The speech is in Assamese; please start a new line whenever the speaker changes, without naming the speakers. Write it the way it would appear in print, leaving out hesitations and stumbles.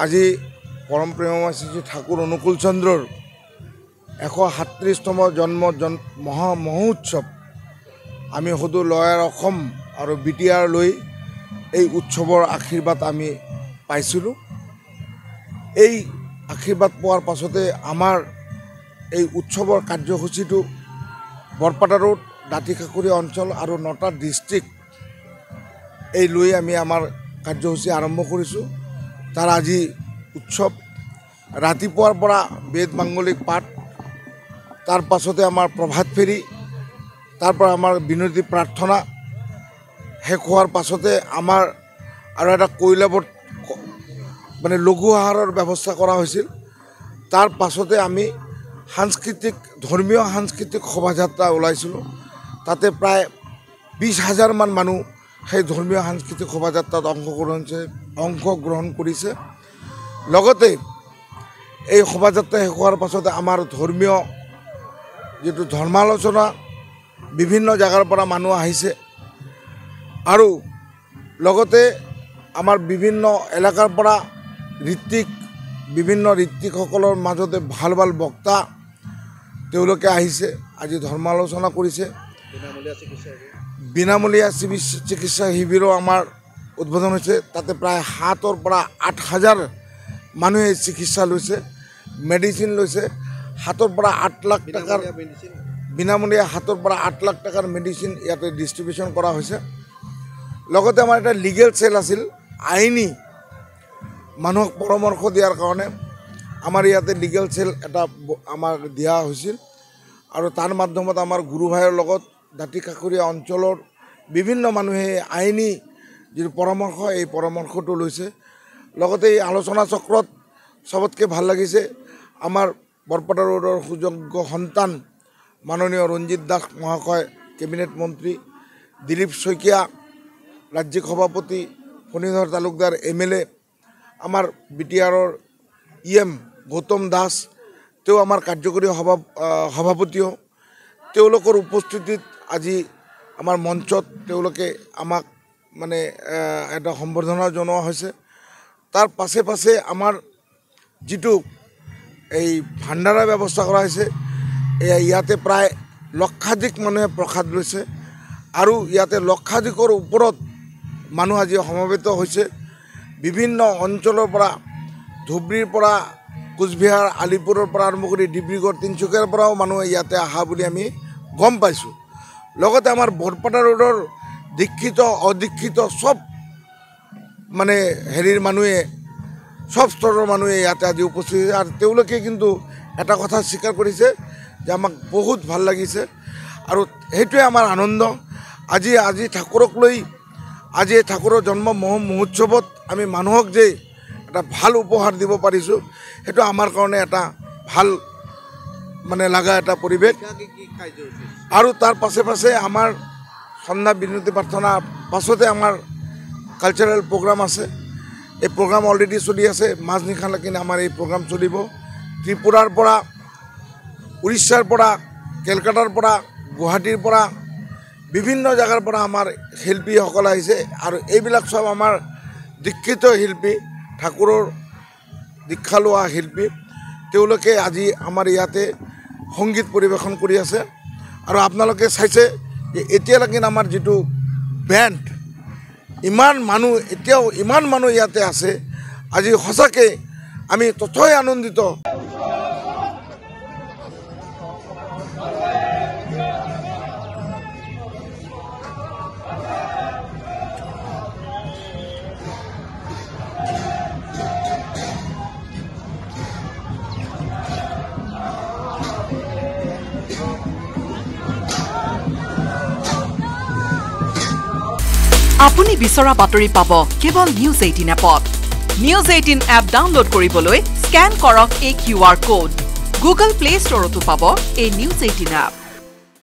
আজি পৰম প্ৰেমময় ঠাকুৰ অনুকূল চন্দ্ৰৰ 137তম জন্ম মহোৎসৱ আমি সদৌ লয়াৰ অসম আৰু বিটিআৰ লৈ এই উৎসৱৰ আশীৰ্বাদ আমি পাইছিলোঁ। এই আশীৰ্বাদ পোৱাৰ পাছতে আমাৰ এই উৎসৱৰ কাৰ্যসূচীটো বৰপেটা ৰোড, দাঁতিকাষৰীয়া অঞ্চল আৰু 9টা ডিষ্ট্ৰিক্ট এই লৈ আমি আমাৰ কাৰ্যসূচী আৰম্ভ কৰিছোঁ। তাৰ আজি উৎসৱ ৰাতিপুৱাৰ পৰা বেদ মাংগলিক পাঠ, তাৰ পাছতে আমাৰ প্ৰভাত ফেৰী, তাৰ পৰা আমাৰ বিনতি প্ৰাৰ্থনা শেষ হোৱাৰ পাছতে আমাৰ আৰু এটা কৈলাবত মানে লঘু আহাৰৰ ব্যৱস্থা কৰা হৈছিল। তাৰ পাছতে আমি ধৰ্মীয় সাংস্কৃতিক শোভাযাত্ৰা ওলাইছিলোঁ। তাতে প্ৰায় 20,000 মান মানুহ সেই ধৰ্মীয় সাংস্কৃতিক শোভাযাত্ৰাত অংশগ্ৰহণ কৰিছে। লগতে এই শোভাযাত্ৰা শেষ হোৱাৰ পাছতে আমাৰ ধৰ্মীয় যিটো ধৰ্মালোচনা বিভিন্ন জেগাৰ পৰা মানুহ আহিছে আৰু লগতে আমাৰ বিভিন্ন এলেকাৰ পৰা বিভিন্ন ঋত্বিকসকলৰ মাজতে ভাল ভাল বক্তা তেওঁলোকে আহিছে, আজি ধৰ্মালোচনা কৰিছে। বিনামূলীয়া চিকিৎসা শিবিৰো আমাৰ উদ্বোধন হৈছে। তাতে প্ৰায় 7,000 পৰা 8,000 মানুহে চিকিৎসা লৈছে, মেডিচিন লৈছে। 7,000 পৰা 8 লাখ টকাৰ বিনামূলীয়া 7,000 পৰা 8 লাখ টকাৰ মেডিচিন ইয়াতে ডিষ্ট্ৰিবিউশ্যন কৰা হৈছে। লগতে আমাৰ এটা লিগেল চেল আছিল, আইনী মানুহক পৰামৰ্শ দিয়াৰ কাৰণে আমাৰ ইয়াতে লিগেল চেল এটা আমাৰ দিয়া হৈছিল আৰু তাৰ মাধ্যমত আমাৰ গুৰু ভাইৰ লগত দাঁতিকাষৰীয়া অঞ্চলৰ বিভিন্ন মানুহে আইনী যিটো পৰামৰ্শ, এই পৰামৰ্শটো লৈছে। লগতে এই আলোচনা চক্ৰত চবতকৈ ভাল লাগিছে আমাৰ বৰপেটা ৰোডৰ সুযোগ্য সন্তান মাননীয় ৰঞ্জিত দাস মহাশয়, কেবিনেট মন্ত্ৰী দিলীপ শইকীয়া, ৰাজ্যিক সভাপতি ফণীধৰ তালুকদাৰ, MLA, আমাৰ বিটিআৰৰ EM গৌতম দাস, তেওঁ আমাৰ কাৰ্যকৰী সভাপতিও, তেওঁলোকৰ উপস্থিতিত আজি আমাৰ মঞ্চত তেওঁলোকে আমাক মানে এটা সম্বৰ্ধনা জনোৱা হৈছে। তাৰ পাছে পাছে আমাৰ যিটো এই ভাণ্ডাৰা ব্যৱস্থা কৰা হৈছে, ইয়াতে প্ৰায় লক্ষাধিক মানুহে প্ৰসাদ লৈছে আৰু ইয়াতে লক্ষাধিকৰ ওপৰত মানুহ আজি সমবেত হৈছে। বিভিন্ন অঞ্চলৰ পৰা, ধুবুৰীৰ পৰা, কোচবিহাৰ, আলিপুৰৰ পৰা আৰম্ভ কৰি ডিব্ৰুগড়, তিনিচুকীয়াৰ পৰাও মানুহে ইয়াতে অহা বুলি আমি গম পাইছোঁ। লগতে আমাৰ বৰপেটা ৰোডৰ দীক্ষিত অদীক্ষিত চব মানে হেৰিৰ মানুহে, চব স্তৰৰ মানুহে ইয়াতে আজি উপস্থিত হৈছে আৰু তেওঁলোকে কিন্তু এটা কথা স্বীকাৰ কৰিছে যে আমাক বহুত ভাল লাগিছে আৰু সেইটোৱে আমাৰ আনন্দ। আজি ঠাকুৰক লৈ, আজি ঠাকুৰৰ জন্ম মহোৎসৱত আমি মানুহক যে এটা ভাল উপহাৰ দিব পাৰিছোঁ, সেইটো আমাৰ কাৰণে এটা ভাল মানে লগা এটা পৰিৱেশ। আৰু তাৰ পাছে পাছে আমাৰ সন্ধ্যা বিনতি প্ৰাৰ্থনাৰ পাছতে আমাৰ কালচাৰেল প্ৰগ্ৰাম আছে। এই প্ৰগ্ৰাম অলৰেডি চলি আছে, মাজনিশালৈকে আমাৰ এই প্ৰগ্ৰাম চলিব। ত্ৰিপুৰাৰ পৰা, উৰিষ্যাৰ পৰা, কেলকাতাৰ পৰা, গুৱাহাটীৰ পৰা, বিভিন্ন জেগাৰ পৰা আমাৰ শিল্পীসকল আহিছে আৰু এইবিলাক চব আমাৰ দীক্ষিত শিল্পী, ঠাকুৰৰ দীক্ষা লোৱা শিল্পী। তেওঁলোকে আজি আমাৰ ইয়াতে সংগীত পৰিৱেশন কৰি আছে আৰু আপোনালোকে চাইছে যে এতিয়ালৈকে আমাৰ যিটো বেণ্ড, এতিয়াও ইমান মানুহ ইয়াতে আছে। আজি সঁচাকৈ আমি তথ্যই আনন্দিত।
আপুনি বিচৰা বাতৰি পাব কেৱল নিউজ 18 এপত। নিউজ 18 এপ ডাউনলোড কৰিবলৈ স্কেন কৰক এই QR কোড। গুগল প্লে ষ্টৰতো পাব এই নিউজ 18 এপ।